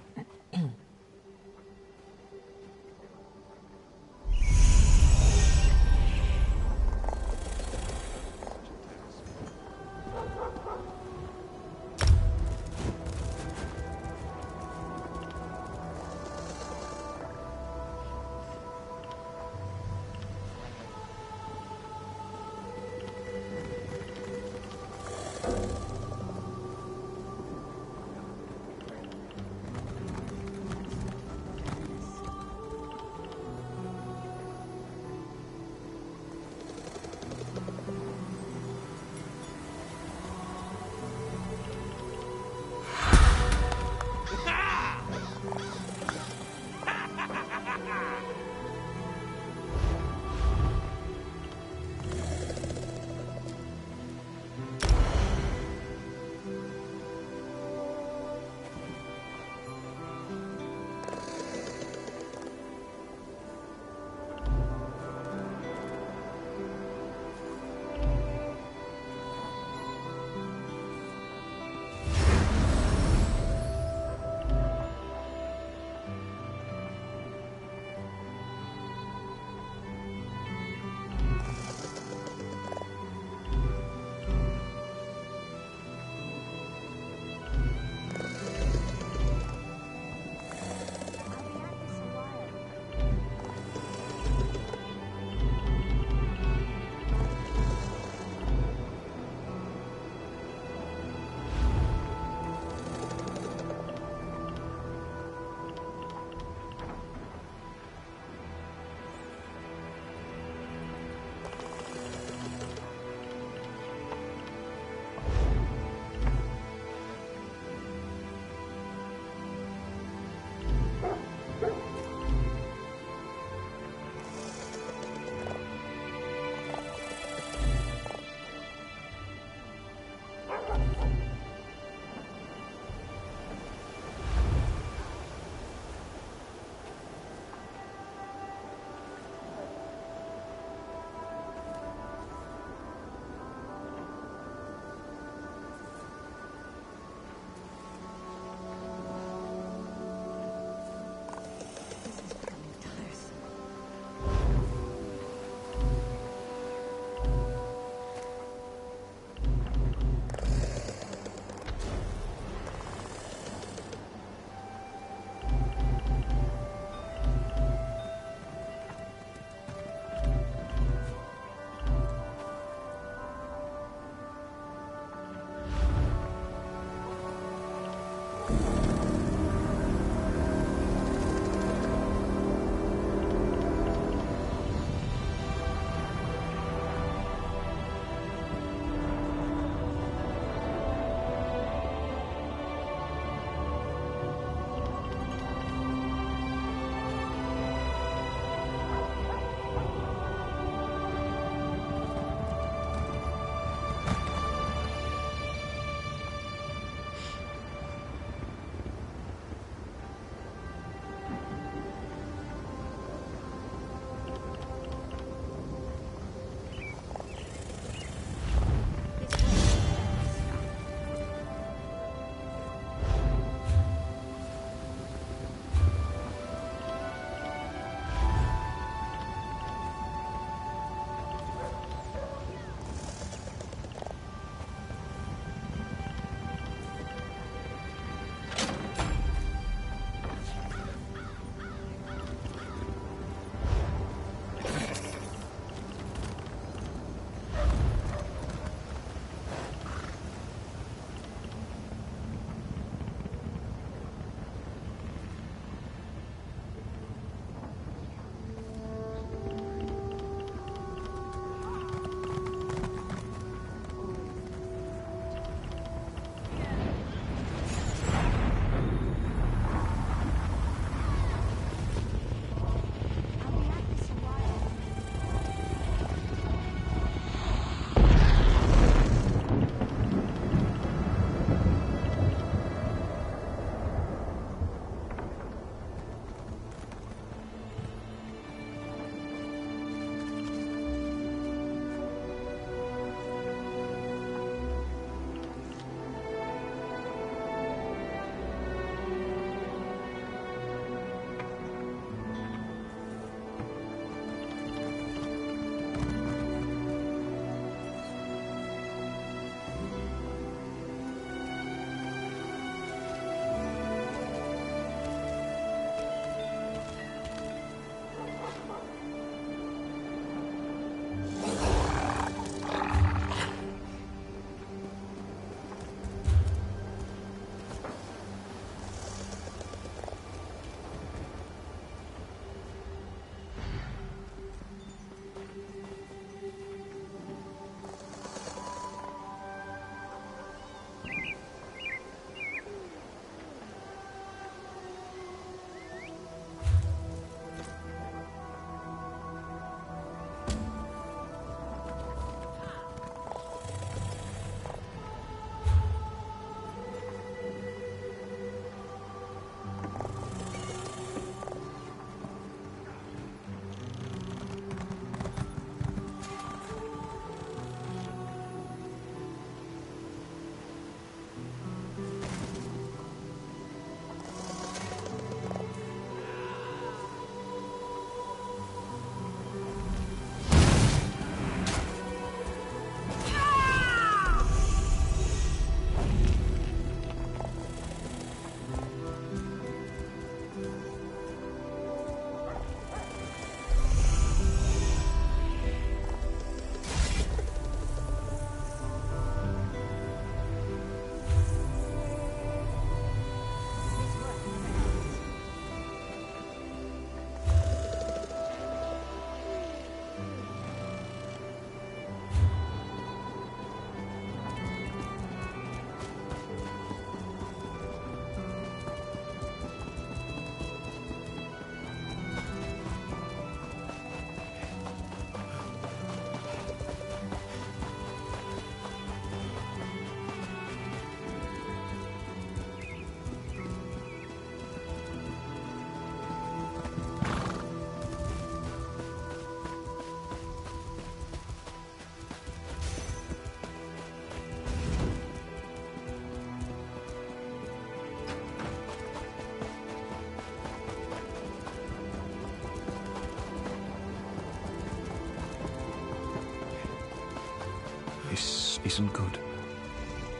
This isn't good.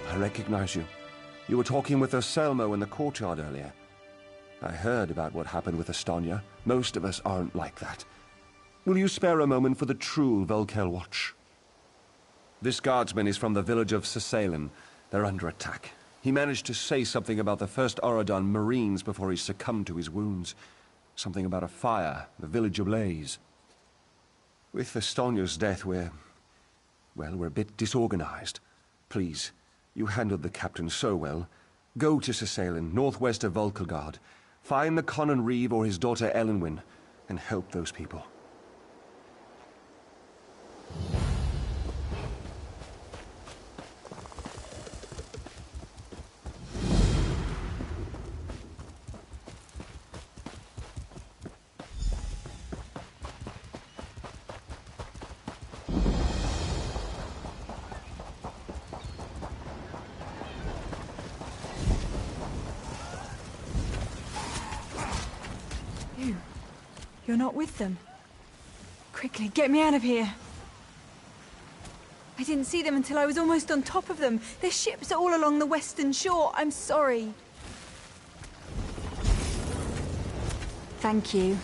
I recognize you. You were talking with Selmo in the courtyard earlier. I heard about what happened with Estonia. Most of us aren't like that. Will you spare a moment for the true Volkel watch? This guardsman is from the village of Sisalen. They're under attack. He managed to say something about the first Oradon Marines before he succumbed to his wounds. Something about a fire, the village ablaze. With Estonia's death, we're a bit disorganized. Please, you handled the captain so well. Go to Sisalen, northwest of Volkelgard. Find the Conan Reeve or his daughter Elenwyn, and help those people. You're not with them. Quickly, get me out of here. I didn't see them until I was almost on top of them. Their ships are all along the western shore. I'm sorry. Thank you.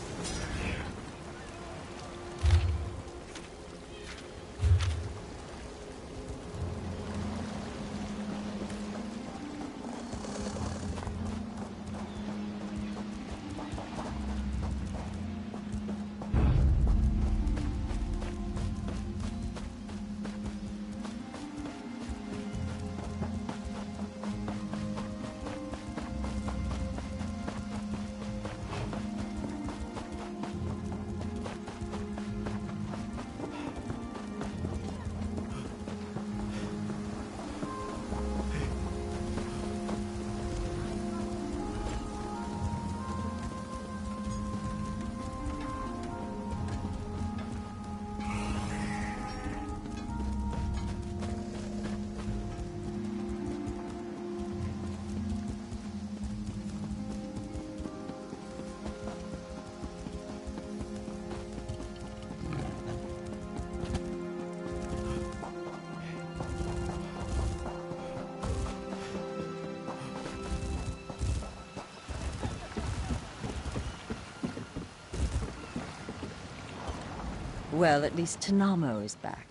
Well, at least Tanamo is back.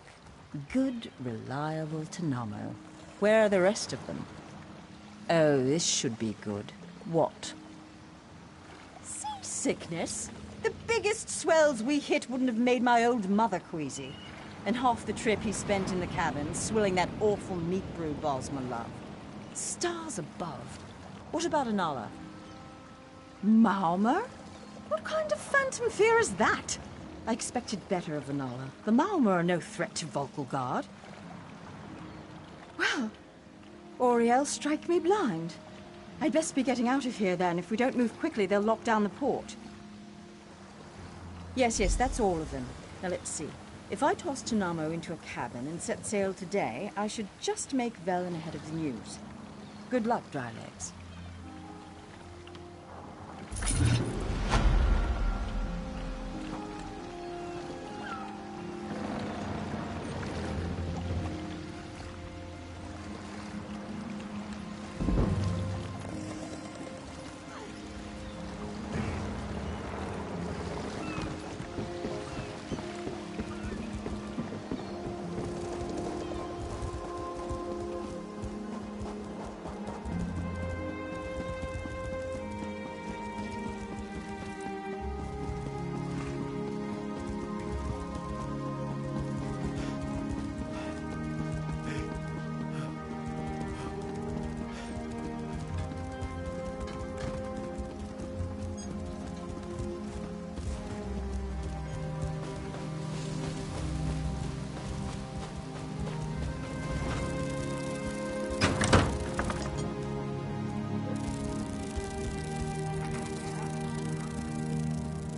Good, reliable Tanamo. Where are the rest of them? Oh, this should be good. What? Seasickness? The biggest swells we hit wouldn't have made my old mother queasy. And half the trip he spent in the cabin, swilling that awful meat brew Bosma loved. Stars above. What about Anala? Maomer? What kind of phantom fear is that? I expected better of Anala. The Maomer are no threat to Volkelgard. Well, Oriel, strike me blind. I'd best be getting out of here then. If we don't move quickly, they'll lock down the port. Yes, that's all of them. Now let's see. If I toss Tanamo into a cabin and set sail today, I should just make Velen ahead of the news. Good luck, dry legs.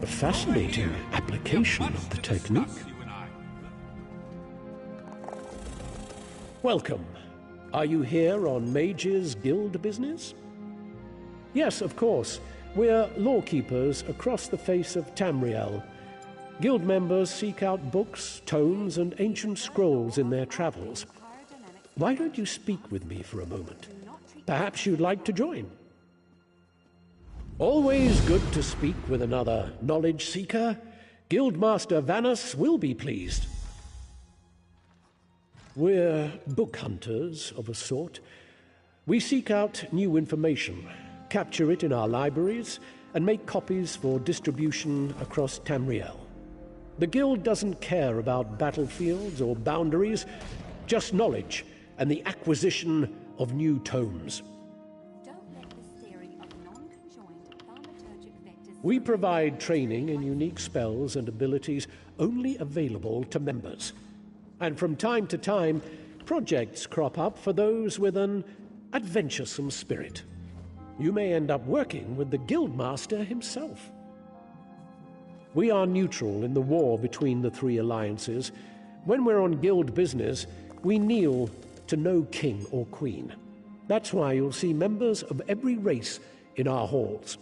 A fascinating application of the technique. Welcome. Are you here on Mage's Guild business? Yes, of course. We're lawkeepers across the face of Tamriel. Guild members seek out books, tomes, and ancient scrolls in their travels. why don't you speak with me for a moment? Perhaps you'd like to join. Always good to speak with another knowledge seeker. Guildmaster Vanus will be pleased. We're book hunters of a sort. We seek out new information, capture it in our libraries, and make copies for distribution across Tamriel. The Guild doesn't care about battlefields or boundaries, just knowledge and the acquisition of new tomes. We provide training in unique spells and abilities only available to members. And from time to time, projects crop up for those with an adventuresome spirit. You may end up working with the Guildmaster himself. We are neutral in the war between the three alliances. When we're on Guild business, we kneel to no king or queen. That's why you'll see members of every race in our halls.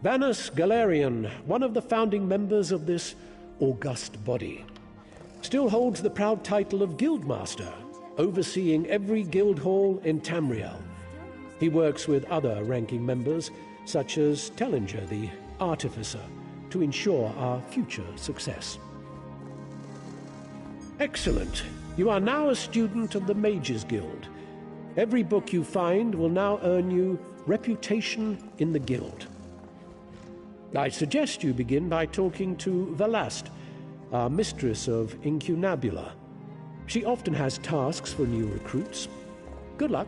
Vanus Galarian, one of the founding members of this august body, still holds the proud title of Guildmaster, overseeing every guild hall in Tamriel. He works with other ranking members, such as Tellinger, the Artificer, to ensure our future success. Excellent. You are now a student of the Mages Guild. Every book you find will now earn you reputation in the Guild. I suggest you begin by talking to Velast, our mistress of Incunabula. She often has tasks for new recruits. Good luck.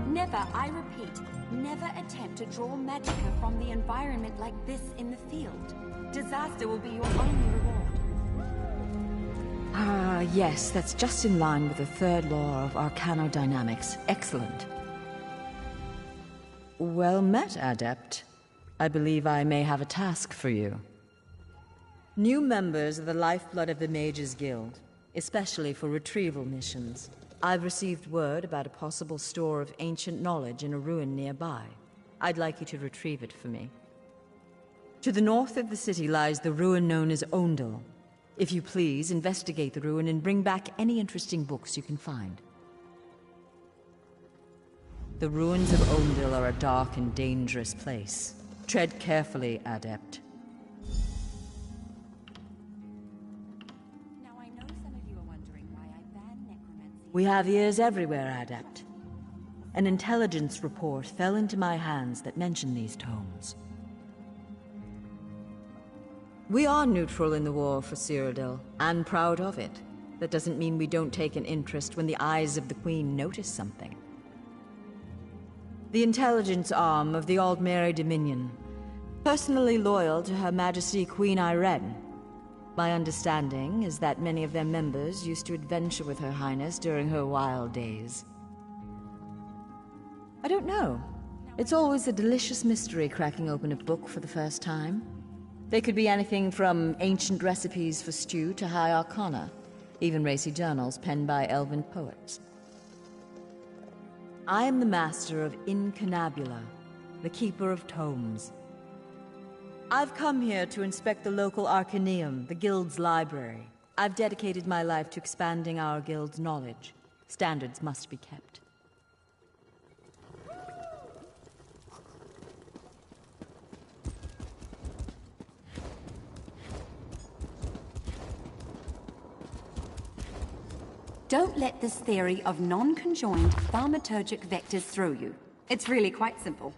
Never, I repeat, never attempt to draw magicka from the environment like this in the field. Disaster will be your only reward. Yes, that's just in line with the third law of arcanodynamics. Excellent. Well met, Adept. I believe I may have a task for you. New members are the lifeblood of the Mages Guild, especially for retrieval missions. I've received word about a possible store of ancient knowledge in a ruin nearby. I'd like you to retrieve it for me. To the north of the city lies the ruin known as Ondel. If you please, investigate the ruin and bring back any interesting books you can find. The ruins of Ondel are a dark and dangerous place. Tread carefully, Adept. Now, I know some of you are wondering why I ban necromancy. We have ears everywhere, Adept. An intelligence report fell into my hands that mentioned these tomes. We are neutral in the war for Cyrodiil, and proud of it. That doesn't mean we don't take an interest when the eyes of the Queen notice something. The intelligence arm of the Aldmeri Dominion, personally loyal to Her Majesty Queen Irene. My understanding is that many of their members used to adventure with Her Highness during her wild days. I don't know. It's always a delicious mystery cracking open a book for the first time. They could be anything from ancient recipes for stew to high arcana, even racy journals penned by elven poets. I am the master of Incunabula, the keeper of tomes. I've come here to inspect the local Arcaneum, the Guild's library. I've dedicated my life to expanding our Guild's knowledge. Standards must be kept. Don't let this theory of non-conjoined thaumaturgic vectors throw you. It's really quite simple.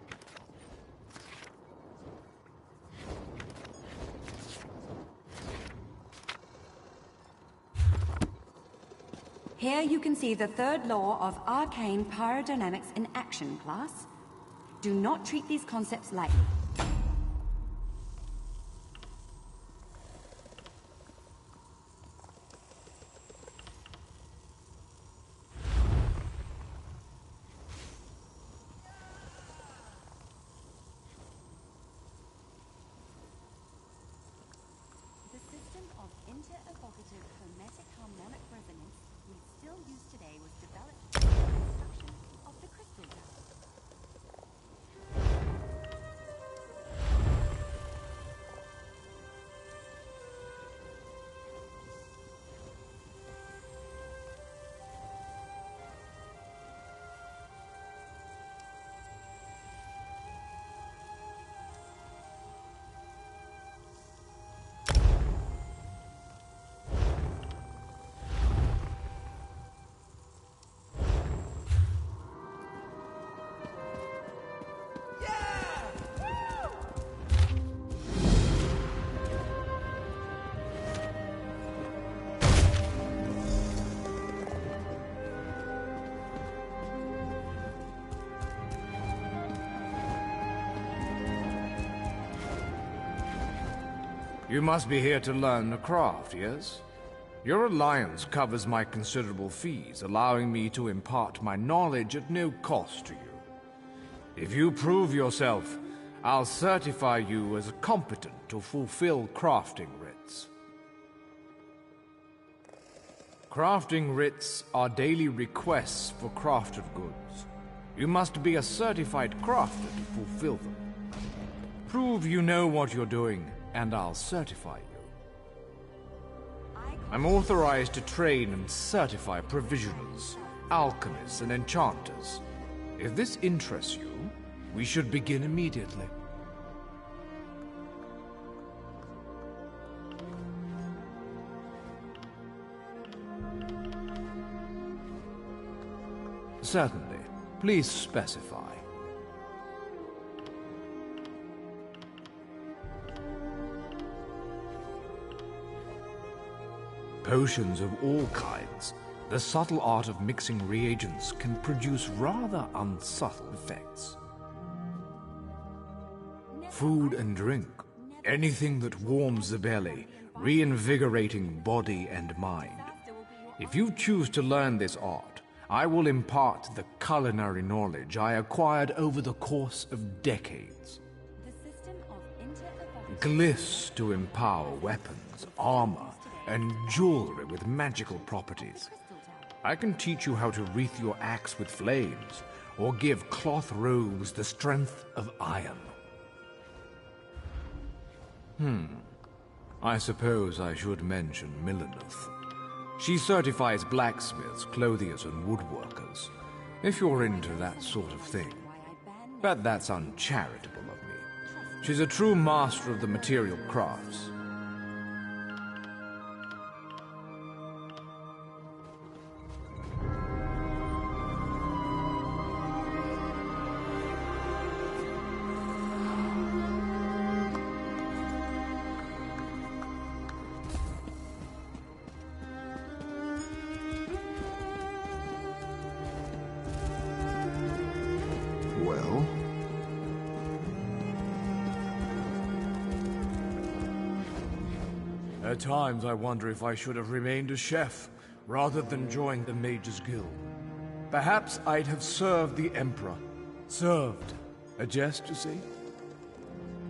Here you can see the third law of arcane pyrodynamics in action, class. Do not treat these concepts lightly. You must be here to learn the craft, yes? Your alliance covers my considerable fees, allowing me to impart my knowledge at no cost to you. If you prove yourself, I'll certify you as competent to fulfill crafting writs. Crafting writs are daily requests for crafted goods. You must be a certified crafter to fulfill them. Prove you know what you're doing, and I'll certify you. I'm authorized to train and certify provisioners, alchemists, and enchanters. If this interests you, we should begin immediately. Certainly. Please specify. Potions of all kinds. The subtle art of mixing reagents can produce rather unsubtle effects. Food and drink. Anything that warms the belly, reinvigorating body and mind. If you choose to learn this art, I will impart the culinary knowledge I acquired over the course of decades. Glyphs to empower weapons, armor, and jewelry with magical properties. I can teach you how to wreath your axe with flames, or give cloth robes the strength of iron. I suppose I should mention Milleneth. She certifies blacksmiths, clothiers, and woodworkers, if you're into that sort of thing. But that's uncharitable of me. She's a true master of the material crafts. Well? At times I wonder if I should have remained a chef, rather than join the Mages Guild. Perhaps I'd have served the Emperor. Served. A jest, you see?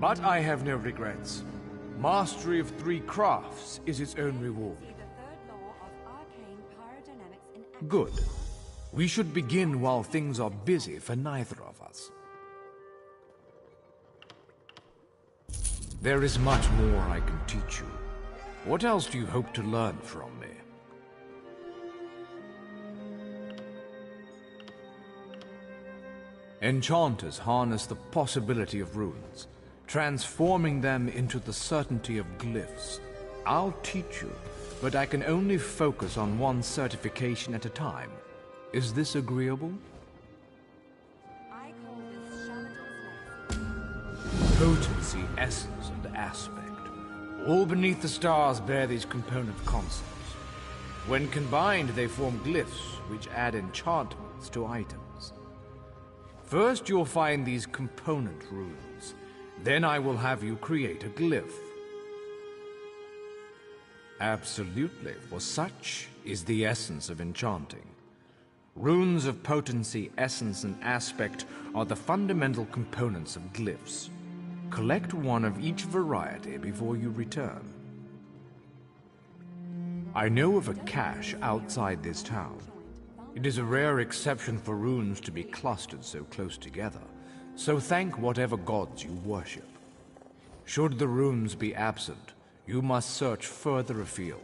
But I have no regrets. Mastery of 3 crafts is its own reward. Good. We should begin while things are busy for neither of us. There is much more I can teach you. What else do you hope to learn from me? Enchanters harness the possibility of runes, transforming them into the certainty of glyphs. I'll teach you, but I can only focus on one certification at a time. Is this agreeable? Potency, essence, and aspect. All beneath the stars bear these component concepts. When combined, they form glyphs, which add enchantments to items. First, you'll find these component runes. Then I will have you create a glyph. Absolutely, for such is the essence of enchanting. Runes of potency, essence, and aspect are the fundamental components of glyphs. Collect one of each variety before you return. I know of a cache outside this town. It is a rare exception for runes to be clustered so close together, so thank whatever gods you worship. Should the runes be absent, you must search further afield.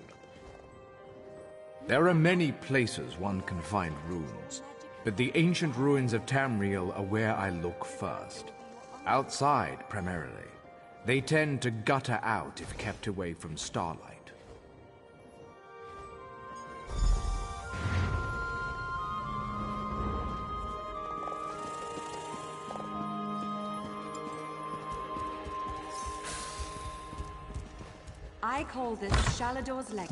There are many places one can find runes, but the ancient ruins of Tamriel are where I look first. Outside, primarily. They tend to gutter out if kept away from starlight. I call this Shalador's Leg.